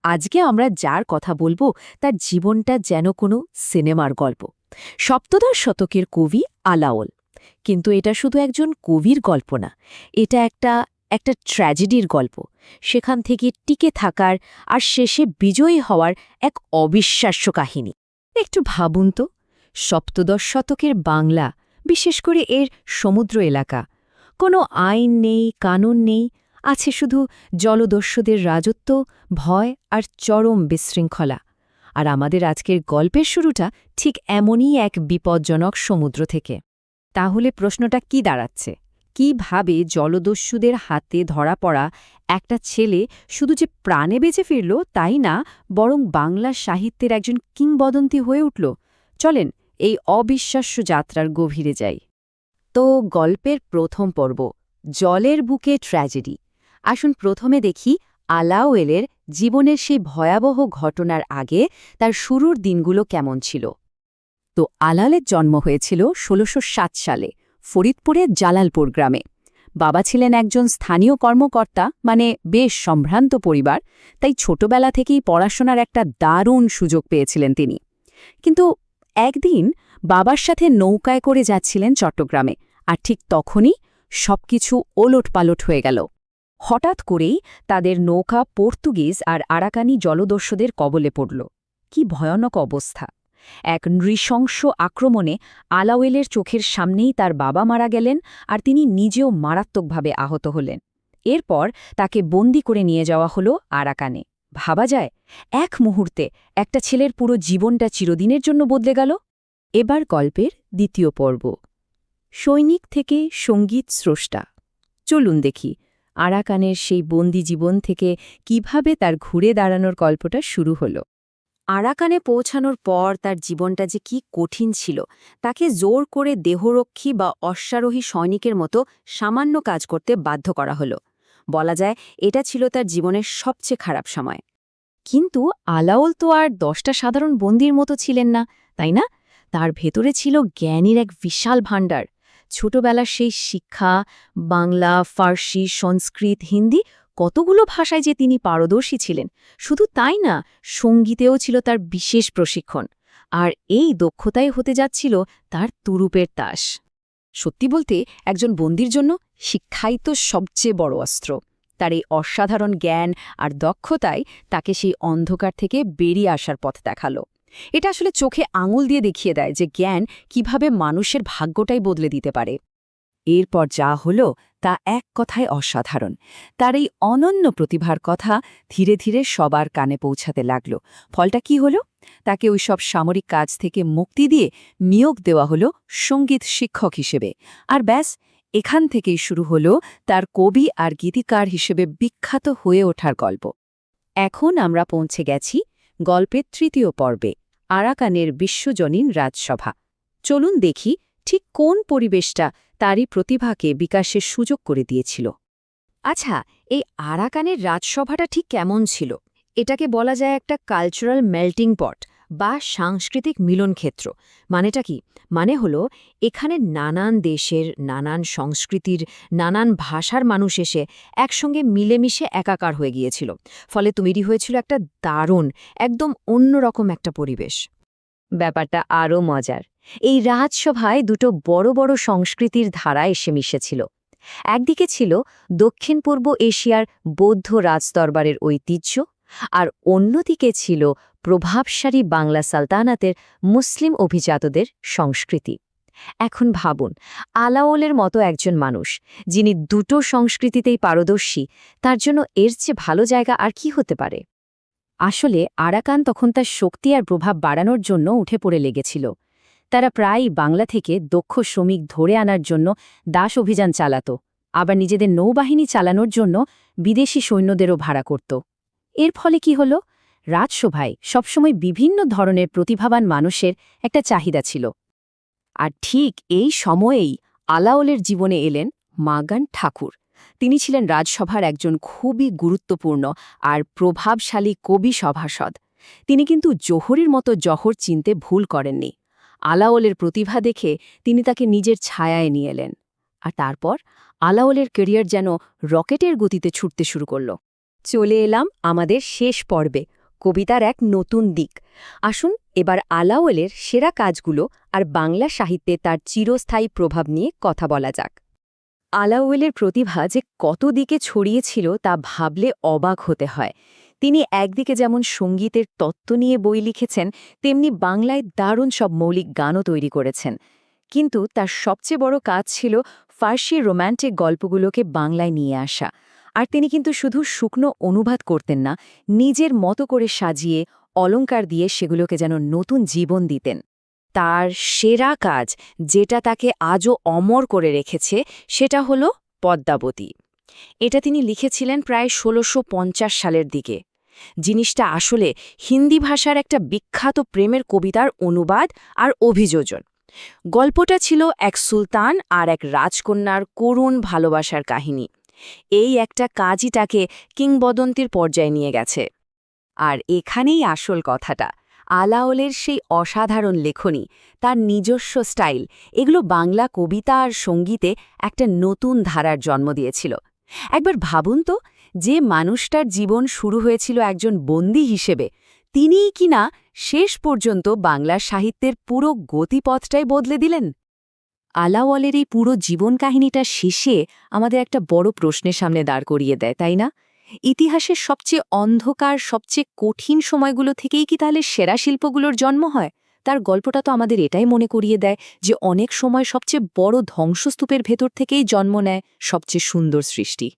আজকে আমরা যার কথা বলবো তার জীবনটা যেন কোনো সিনেমার গল্প। সপ্তদশ শতকের কবি আলাওল। কিন্তু এটা শুধু একজন কবির গল্প না, এটা একটা একটা ট্র্যাজেডির গল্প। সেখান থেকে টিকে থাকার আর শেষে বিজয়ী হওয়ার এক অবিশ্বাস্য কাহিনী। একটু ভাবুন তো, সপ্তদশ শতকের বাংলা, বিশেষ করে এর সমুদ্র এলাকা, কোনো আইন নেই, কানুন নেই, আছে শুধু জলদস্যুদের রাজত্ব, ভয় আর চরম বিশৃঙ্খলা। আর আমাদের আজকের গল্পের শুরুটা ঠিক এমনই এক বিপজ্জনক সমুদ্র থেকে। তাহলে প্রশ্নটা কি দাঁড়াচ্ছে? কিভাবে জলদস্যুদের হাতে ধরা পড়া একটা ছেলে শুধু যে প্রাণে বেঁচে ফিরল তাই না, বরং বাংলা সাহিত্যের একজন কিংবদন্তি হয়ে উঠল? চলেন এই অবিশ্বাস্য যাত্রার গভীরে যাই। তো গল্পের প্রথম পর্ব, জলের বুকে ট্র্যাজেডি। আসুন প্রথমে দেখি আলাওয়েলের জীবনের সেই ভয়াবহ ঘটনার আগে তার শুরুর দিনগুলো কেমন ছিল। তো আলালের জন্ম হয়েছিল ১৬০৭ সালে ফরিদপুরের জালালপুর গ্রামে। বাবা ছিলেন একজন স্থানীয় কর্মকর্তা, মানে বেশ সম্ভ্রান্ত পরিবার, তাই ছোটবেলা থেকেই পড়াশোনার একটা দারুণ সুযোগ পেয়েছিলেন তিনি। কিন্তু একদিন বাবার সাথে নৌকায় করে যাচ্ছিলেন চট্টগ্রামে, আর ঠিক তখনই সবকিছু ওলটপালট হয়ে গেল। হঠাৎ করেই তাদের নৌকা পর্তুগিজ আর আরাকানি জলদস্যুদের কবলে পড়ল। কি ভয়ানক অবস্থা! এক নৃশংস আক্রমণে আলাওয়েলের চোখের সামনেই তার বাবা মারা গেলেন, আর তিনি নিজেও মারাত্মকভাবে আহত হলেন। এরপর তাকে বন্দি করে নিয়ে যাওয়া হলো আরাকানে। ভাবা যায়, এক মুহূর্তে একটা ছেলের পুরো জীবনটা চিরদিনের জন্য বদলে গেল। এবার গল্পের দ্বিতীয় পর্ব, সৈনিক থেকে সঙ্গীত স্রষ্টা। চলুন দেখি আরাকানের সেই বন্দি জীবন থেকে কিভাবে তার ঘুরে দাঁড়ানোর গল্পটা শুরু হলো। আরাকানে পৌঁছানোর পর তার জীবনটা যে কি কঠিন ছিল। তাকে জোর করে দেহরক্ষী বা অশ্বারোহী সৈনিকের মতো সামান্য কাজ করতে বাধ্য করা হলো। বলা যায় এটা ছিল তার জীবনের সবচেয়ে খারাপ সময়। কিন্তু আলাওল তো আর ১০টা সাধারণ বন্দির মতো ছিলেন না, তাই না? তার ভেতরে ছিল জ্ঞানীর এক বিশাল ভাণ্ডার। ছোটবেলার সেই শিক্ষা, বাংলা, ফার্সি, সংস্কৃত, হিন্দি, কতগুলো ভাষায় যে তিনি পারদর্শী ছিলেন। শুধু তাই না, সঙ্গীতেও ছিল তার বিশেষ প্রশিক্ষণ। আর এই দক্ষতাই হতে যাচ্ছিল তার তুরুপের তাস। সত্যি বলতে, একজন বন্দির জন্য শিক্ষাই তো সবচেয়ে বড় অস্ত্র। তার এই অসাধারণ জ্ঞান আর দক্ষতায় তাকে সেই অন্ধকার থেকে বেরিয়ে আসার পথ দেখালো। এটা আসলে চোখে আঙুল দিয়ে দেখিয়ে দেয় যে জ্ঞান কিভাবে মানুষের ভাগ্যটাই বদলে দিতে পারে। এরপর যা হলো তা এক কথায় অসাধারণ। তার এই অনন্য প্রতিভার কথা ধীরে ধীরে সবার কানে পৌঁছাতে লাগল। ফলটা কি হলো? তাকে ওইসব সামরিক কাজ থেকে মুক্তি দিয়ে নিয়োগ দেওয়া হলো সঙ্গীত শিক্ষক হিসেবে। আর ব্যাস, এখান থেকেই শুরু হলো তার কবি আর গীতিকার হিসেবে বিখ্যাত হয়ে ওঠার গল্প। এখন আমরা পৌঁছে গেছি গল্পের তৃতীয় পর্বে, আরাকানের বিশ্বজনীন রাজসভা। চলুন দেখি ঠিক কোন পরিবেশটা তারই প্রতিভাকে বিকাশের সুযোগ করে দিয়েছিল। আচ্ছা, এই আরাকানের রাজসভাটা ঠিক কেমন ছিল? এটাকে বলা যায় একটা কালচারাল মেল্টিং পট বা সাংস্কৃতিক মিলনক্ষেত্র। মানেটা কি? মানে হলো এখানে নানান দেশের, নানান সংস্কৃতির, নানান ভাষার মানুষ এসে একসঙ্গে মিলেমিশে একাকার হয়ে গিয়েছিল। ফলে তৈরি হয়েছিল একটা দারুণ, একদম অন্যরকম একটা পরিবেশ। ব্যাপারটা আরও মজার। এই রাজসভায় দুটো বড় বড় সংস্কৃতির ধারা এসে মিশেছিল। একদিকে ছিল দক্ষিণ পূর্ব এশিয়ার বৌদ্ধ রাজদরবারের ঐতিহ্য, আর অন্যদিকে ছিল প্রভাবশালী বাংলা সালতানাতের মুসলিম অভিজাতদের সংস্কৃতি। এখন ভাবুন, আলাওলের মতো একজন মানুষ, যিনি দুটো সংস্কৃতিতেই পারদর্শী, তার জন্য এর চেয়ে ভালো জায়গা আর কি হতে পারে? আসলে আরাকান তখন তার শক্তি আর প্রভাব বাড়ানোর জন্য উঠে পড়ে লেগেছিল। তারা প্রায়ই বাংলা থেকে দক্ষ শ্রমিক ধরে আনার জন্য দাস অভিযান চালাত, আবার নিজেদের নৌবাহিনী চালানোর জন্য বিদেশি সৈন্যদেরও ভাড়া করত। এর ফলে কি হল? রাজসভায় সবসময় বিভিন্ন ধরনের প্রতিভাবান মানুষের একটা চাহিদা ছিল। আর ঠিক এই সময়েই আলাওলের জীবনে এলেন মাগান ঠাকুর। তিনি ছিলেন রাজসভার একজন খুবই গুরুত্বপূর্ণ আর প্রভাবশালী কবি সভাসদ। তিনি কিন্তু জোহরের মতো জহর চিনতে ভুল করেননি। আলাওলের প্রতিভা দেখে তিনি তাকে নিজের ছায়ায় নিয়ে এলেন। আর তারপর আলাওলের ক্যারিয়ার যেন রকেটের গতিতে ছুটতে শুরু করল। চলে এলাম আমাদের শেষ পর্বে, কবিতার এক নতুন দিক। আসুন এবার আলাওলের সেরা কাজগুলো আর বাংলা সাহিত্যে তার চিরস্থায়ী প্রভাব নিয়ে কথা বলা যাক। আলাওলের প্রতিভা যে কত দিকে ছড়িয়েছিল তা ভাবলে অবাক হতে হয়। তিনি একদিকে যেমন সঙ্গীতের তত্ত্ব নিয়ে বই লিখেছেন, তেমনি বাংলায় দারুণ সব মৌলিক গানও তৈরি করেছেন। কিন্তু তার সবচেয়ে বড় কাজ ছিল ফার্সি রোম্যান্টিক গল্পগুলোকে বাংলায় নিয়ে আসা। আর তিনি কিন্তু শুধু শুকনো অনুবাদ করতেন না, নিজের মতো করে সাজিয়ে অলংকার দিয়ে সেগুলোকে যেন নতুন জীবন দিতেন। তার সেরা কাজ, যেটা তাকে আজও অমর করে রেখেছে, সেটা হলো পদ্মাবতী। এটা তিনি লিখেছিলেন প্রায় ১৬৫০ সালের দিকে। জিনিসটা আসলে হিন্দি ভাষার একটা বিখ্যাত প্রেমের কবিতার অনুবাদ আর অভিযোজন। গল্পটা ছিল এক সুলতান আর এক রাজকন্যার করুণ ভালোবাসার কাহিনী। এই একটা কাজই তাকে কিংবদন্তির পর্যায়ে নিয়ে গেছে। আর এখানেই আসল কথাটা, আলাওলের সেই অসাধারণ লেখনী, তার নিজস্ব স্টাইল, এগুলো বাংলা কবিতা আর সঙ্গীতে একটা নতুন ধারার জন্ম দিয়েছিল। একবার ভাবুন তো, যে মানুষটার জীবন শুরু হয়েছিল একজন বন্দী হিসেবে, তিনিই কিনা শেষ পর্যন্ত বাংলা সাহিত্যের পুরো গতিপথটাই বদলে দিলেন। আলাওলের এই পুরো জীবন কাহিনীটা শেষে আমাদের একটা বড় প্রশ্নের সামনে দাঁড় করিয়ে দেয়, তাই না? ইতিহাসের সবচেয়ে অন্ধকার, সবচেয়ে কঠিন সময়গুলো থেকেই কি তাহলে সেরা শিল্পগুলোর জন্ম হয়? তার গল্পটা তো আমাদের এটাই মনে করিয়ে দেয় যে অনেক সময় সবচেয়ে বড় ধ্বংসস্তূপের ভেতর থেকেই জন্ম নেয় সবচেয়ে সুন্দর সৃষ্টি।